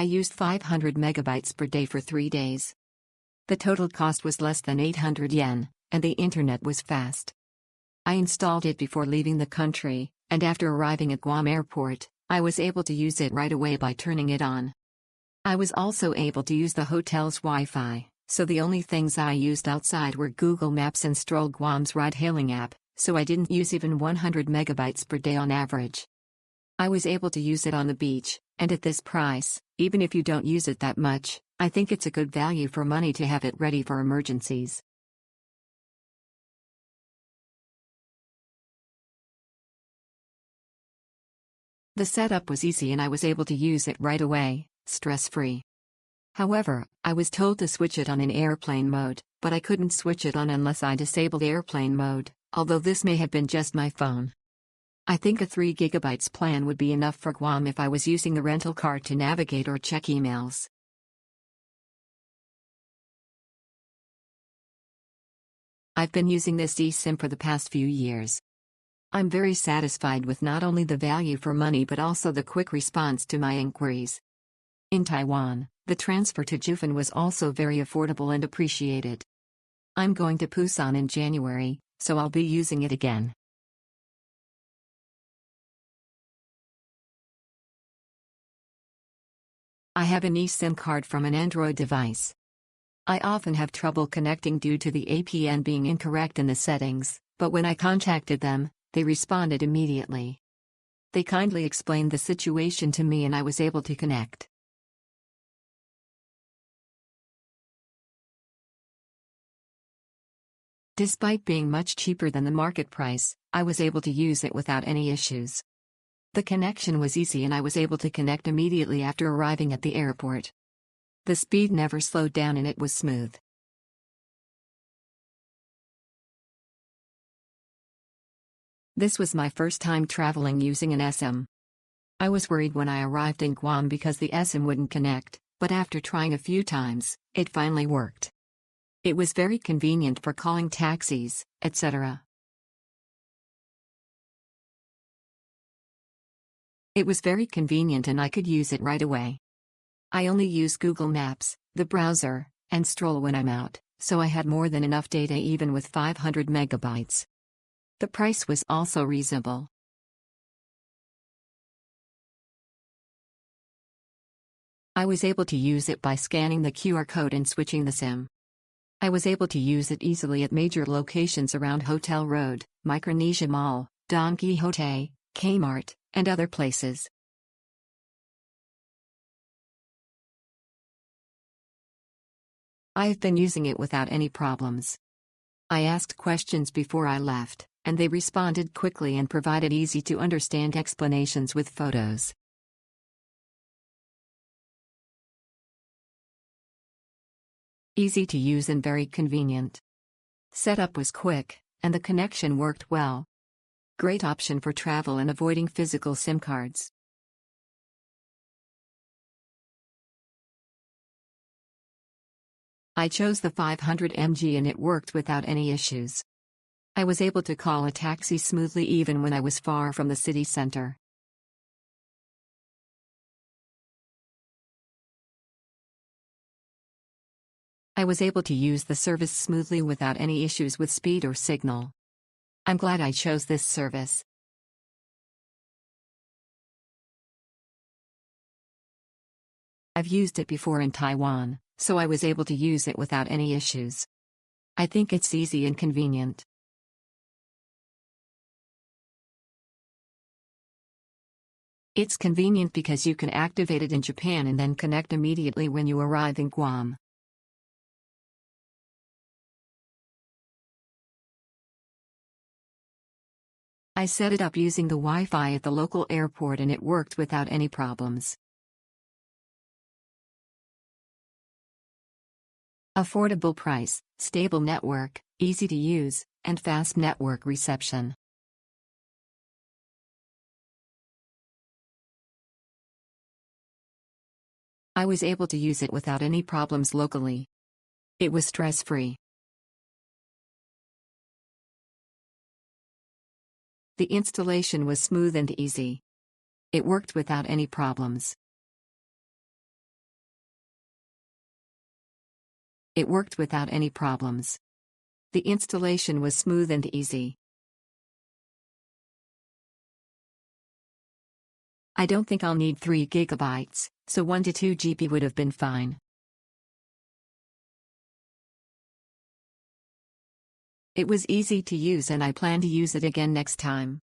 I used 500 megabytes per day for 3 days. The total cost was less than 800 yen, and the internet was fast. I installed it before leaving the country, and after arriving at Guam Airport, I was able to use it right away by turning it on. I was also able to use the hotel's Wi-Fi, so the only things I used outside were Google Maps and Stroll Guam's ride-hailing app, so I didn't use even 100 megabytes per day on average. I was able to use it on the beach, and at this price, even if you don't use it that much, I think it's a good value for money to have it ready for emergencies. The setup was easy and I was able to use it right away, stress-free. However, I was told to switch it on in airplane mode, but I couldn't switch it on unless I disabled airplane mode, although this may have been just my phone. I think a 3 GB plan would be enough for Guam if I was using the rental car to navigate or check emails. I've been using this eSIM for the past few years. I'm very satisfied with not only the value for money but also the quick response to my inquiries. In Taiwan, the transfer to Jufen was also very affordable and appreciated. I'm going to Busan in January, so I'll be using it again. I have an eSIM card from an Android device. I often have trouble connecting due to the APN being incorrect in the settings, but when I contacted them, they responded immediately. They kindly explained the situation to me and I was able to connect. Despite being much cheaper than the market price, I was able to use it without any issues. The connection was easy and I was able to connect immediately after arriving at the airport. The speed never slowed down and it was smooth. This was my first time traveling using an eSIM. I was worried when I arrived in Guam because the eSIM wouldn't connect, but after trying a few times, it finally worked. It was very convenient for calling taxis, etc. It was very convenient and I could use it right away. I only use Google Maps, the browser, and Stroll when I'm out, so I had more than enough data even with 500 megabytes. The price was also reasonable. I was able to use it by scanning the QR code and switching the SIM. I was able to use it easily at major locations around Hotel Road, Micronesia Mall, Don Quixote, Kmart, and other places. I have been using it without any problems. I asked questions before I left, and they responded quickly and provided easy-to-understand explanations with photos. Easy to use and very convenient. Setup was quick, and the connection worked well. Great option for travel and avoiding physical SIM cards. I chose the 500 mg and it worked without any issues. I was able to call a taxi smoothly even when I was far from the city center. I was able to use the service smoothly without any issues with speed or signal. I'm glad I chose this service. I've used it before in Taiwan, so I was able to use it without any issues. I think it's easy and convenient. It's convenient because you can activate it in Japan and then connect immediately when you arrive in Guam. I set it up using the Wi-Fi at the local airport and it worked without any problems. Affordable price, stable network, easy to use, and fast network reception. I was able to use it without any problems locally. It was stress-free. The installation was smooth and easy. It worked without any problems. It worked without any problems. The installation was smooth and easy. I don't think I'll need 3 gigabytes, so 1 to 2 GB would have been fine. It was easy to use and I plan to use it again next time.